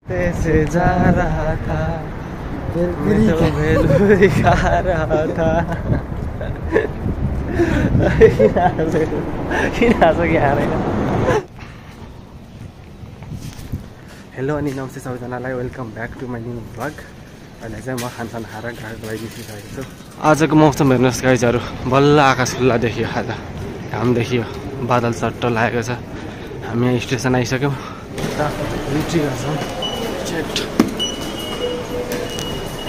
से जा रहा था मैं तो भेलू दिखा रहा था हेलो अनि नमस्ते सबैजनालाई welcome back to my new vlog. अहिले चाहिँ म खानसान खाएर गाडी गइसकेको छु। आजको मौसम हेर्नुहोस् गाइजहरू, बल्ल आकाश खुल्ला देखियो, आज घाम देखियो, बादल चट्ट लागेको छ। हामी यहाँ स्टेसन आइसक्यौँ र रिट्री गर्छौँ।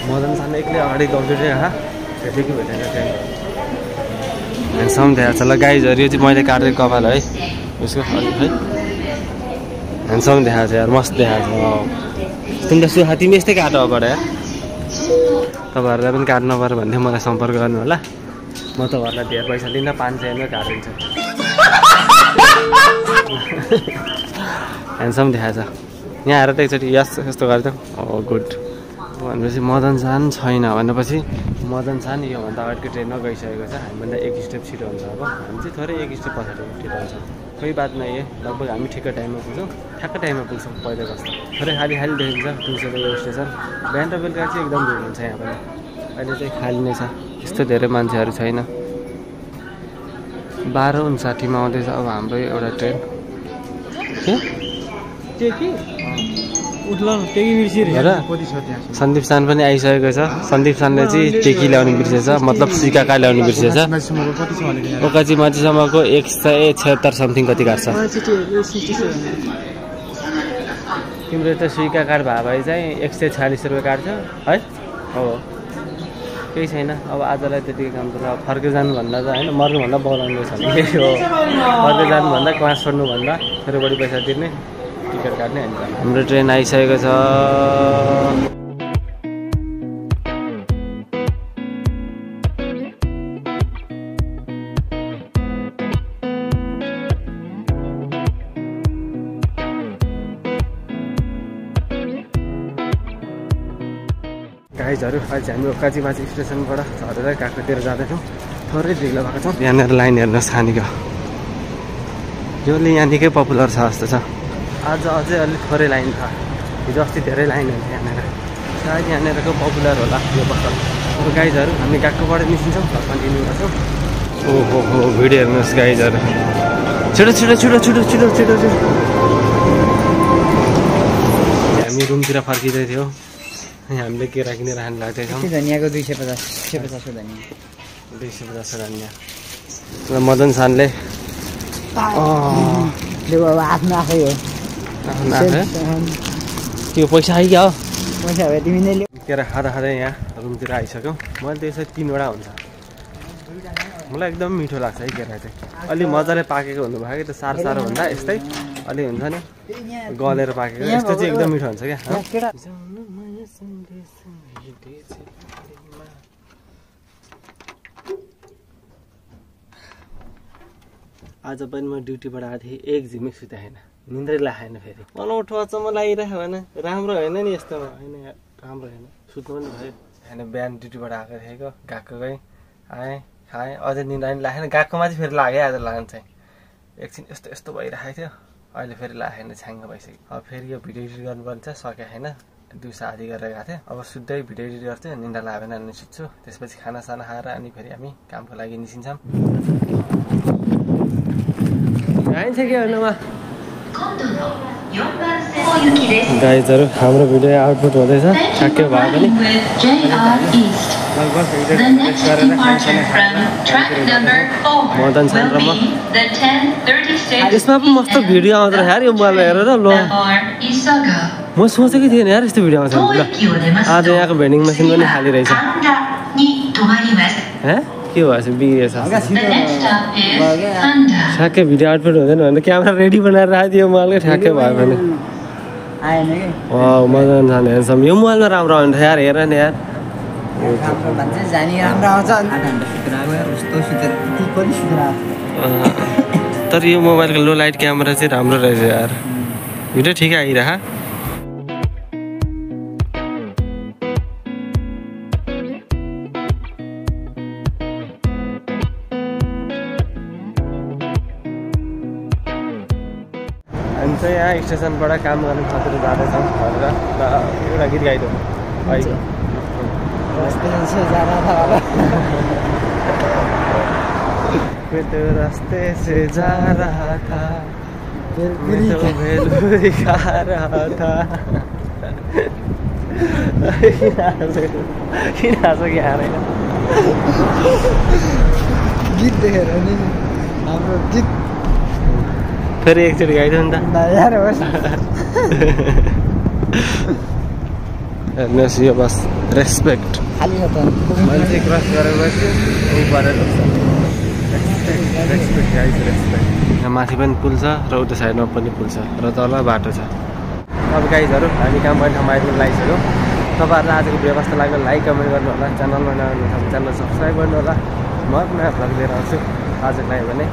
मदन सान एक्लै अगाडि दौडिरहेको भेटेको भेटेन त्यहाँ ह्यान्डसम देखाएको छ। ल गाइजहरू, यो चाहिँ मैले काटेको कपाल है उसको, अलिक है ह्यान्डसम देखाएको छ यार, मस्त देखाएको छ। तिमीले सुहा तिमी यस्तै काट अगाडि यार, तपाईँहरूलाई पनि काट्नु पऱ्यो भने चाहिँ मलाई सम्पर्क गर्नु होला। म तपाईँहरूलाई धेर पैसा लिन 500 नै काटिदिन्छु। ह्यान्डसम देखाएको छ। यहाँ आएर त एकचोटि यस्तो गरिदिउँ। ओ गुड भनेपछि मदन सान छैन भनेपछि मदन सान योभन्दा अगाडिको ट्रेनमा गइसकेको छ। हामीभन्दा एक स्टेप छिटो हुन्छ। अब हामी चाहिँ थोरै एक स्टेप पछाडि छिटो हुन्छ। कोही बात नै है, लगभग हामी ठिक्क टाइममा पुग्छौँ, ठ्याक्क टाइममा पुग्छौँ। पहिला जस्तो थोरै खाली खाली देखिन्छ तुलसीको स्टेसन। बिहान र बेलुका चाहिँ एकदम भिड हुन्छ यहाँ पनि। अहिले चाहिँ खाली नै छ, यस्तो धेरै मान्छेहरू छैन। 12:59 आउँदैछ अब हाम्रो एउटा ट्रेन। सन्दीप सान पनि आइसकेको छ। सन्दीप सानले चाहिँ टेकी ल्याउनु बिर्सेछ, मतलब सुइकाका ल्याउनु बिर्सेछ। ओकाची माथिसम्मको 176 समथिङ कति काट्छ। तिम्रो त सुइका कार्ड भए भए चाहिँ 146 रुपियाँ काट्छ है। हो केही छैन। अब आजलाई त्यतिकै काम छ। फर्केर जानुभन्दा त होइन, मर्नुभन्दा बोलाउनु छ नि हो। फर्केर जानुभन्दा क्लास छोड्नुभन्दा थोरै बढी पैसा तिर्ने, टिकट काट्ने हुन्छ। हाम्रो ट्रेन आइसकेको छ। गाइजहरू, अहिले चाहिँ हामी ओकाजीमाझी स्टेसनबाट झरेर काखतिर जाँदैछौँ। थोरै ढिलो भएको छौँ। यहाँनिर लाइन हेर्नुहोस् खानीको, योले यहाँ निकै पपुलर छ जस्तो छ। आज अझै अलिक थोरै लाइन छ, हिजो अस्ति धेरै लाइन हुन्थ्यो यहाँनिर। सायद यहाँनिरको पपुलर होला यो पसल। अब गाइजहरू, हामी गएकोबाट निस्किन्छौँ, कन्टिन्यू गर्छौँ। ओहो हो, भिडियो हेर्नुहोस् गाइजहरू, छिटो छिटो छिटो छिटो छिटो छिटो छिटो। हामी रुमतिर फर्किँदै थियौँ। हामीले केरा किनेर खानु लाग्दैछौँ। धनियाँको 250 250 धनियाँ, 250 धनियाँ। र मदन सानले आफ्नो आफै हो, त्यो पैसा आइगयो। पैसा भए तिमी नै ल्याऊ। केरा खाँदा खाँदै यहाँ रुमतिर आइसक्यौँ। मैले त्यसै 3वटा हुन्छ। मलाई एकदम मिठो लाग्छ है केरा चाहिँ। अलि मजाले पाकेको हुनुभयो कि त सारो सारो भन्दा यस्तै अलि हुन्छ नि गलेर पाकेको, यस्तो चाहिँ एकदम मिठो हुन्छ क्या। आज पनि म ड्युटीबाट आएको थिएँ, एक झिमिक सुताएन, निन्द्रै लागेन। फेरि अनौठो अचम्म लागिरहेको होइन, राम्रो होइन नि यस्तोमा, होइन राम्रो होइन। सुत्नु पनि भयो होइन। बिहान ड्युटीबाट आएको थिएँ, गएको गएँ, आएँ खाएँ, अझै निन्द्रा पनि लागेन। गएकोमा चाहिँ फेरि लाग्यो आज लाग्न चाहिँ। एकछिन यस्तो यस्तो भइरहेको थियो, अहिले फेरि लागेन, छ्याङ्ग भइसक्यो। अब फेरि यो भिडियो एडिट गर्नुपर्ने छ, सकेँ होइन। दिउँसो आधी गरेर गएको थिएँ। अब सुत्दै भिडियो एडिट गर्थेँ, निन्द्रा लाग्यो भने अनि सुत्छु। त्यसपछि खानासाना खाएर अनि फेरि हामी कामको लागि निस्किन्छौँ। आइन्छ के भन्नुमा गाइजहरू, हाम्रो भिडियो आउटपुट हुँदैछ ठ्याक्कै भए पनि। मदन सान र म यसमा पनि मस्त भिडियो आउँदो रहेछ यार, यो मोबाइलमा हेरेर ल। म सोचेकै थिएन यार यस्तो भिडियो आउँछ। ल आज यहाँको भेन्डिङ मेसिन पनि खाली रहेछ। के भएछ, बिग्रिएछ ठ्याक्कै। भिडियो आउटपुट हुँदैन भने क्यामेरा रेडी बनाएर राखिदियो मोबाइलकै, ठ्याक्कै भयो भने। मदन सान ह्यान्डसम। यो मोबाइलमा राम्रो आउँछ यार, हेर न यार। तर यो मोबाइलको लो लाइट क्यामेरा चाहिँ राम्रो रहेछ यार, भिडियो ठिकै आइरह। हामी चाहिँ यहाँ स्टेसनबाट काम गर्ने खातिर जाँदैछौँ भनेर र एउटा गीत गाइदिउँ है। मैं तो रास्ते से जा रहा था, मैं तो भेलूरी खा रहा था। किन हाँसो कि हारेन गीत देखेर नि हाम्रो गीत फेरि एकचोटि गाइदिउँ नि त यार होस्। हेर्नुहोस् यो बस रेस्पेक्ट खाली छ त मान्छे क्रस गरेपछि ऊ परेर रेस्पेक्ट गाइज रेस्पेक्ट। यहाँ माथि पनि पुल छ र उता साइडमा पनि पुल छ र तल बाटो छ। अब गाइजहरू हामी काम गर्ने ठाउँमा आइपुग्नु लागिसक्यो। तपाईँहरूलाई आजको भिडियो कस्तो लाग्यो लाइक कमेन्ट गर्नु होला, च्यानलमा नआउनु च्यानल सब्सक्राइब गर्नु होला। म नयाँ भ्लग लिएर आउँछु आजको लागि भने।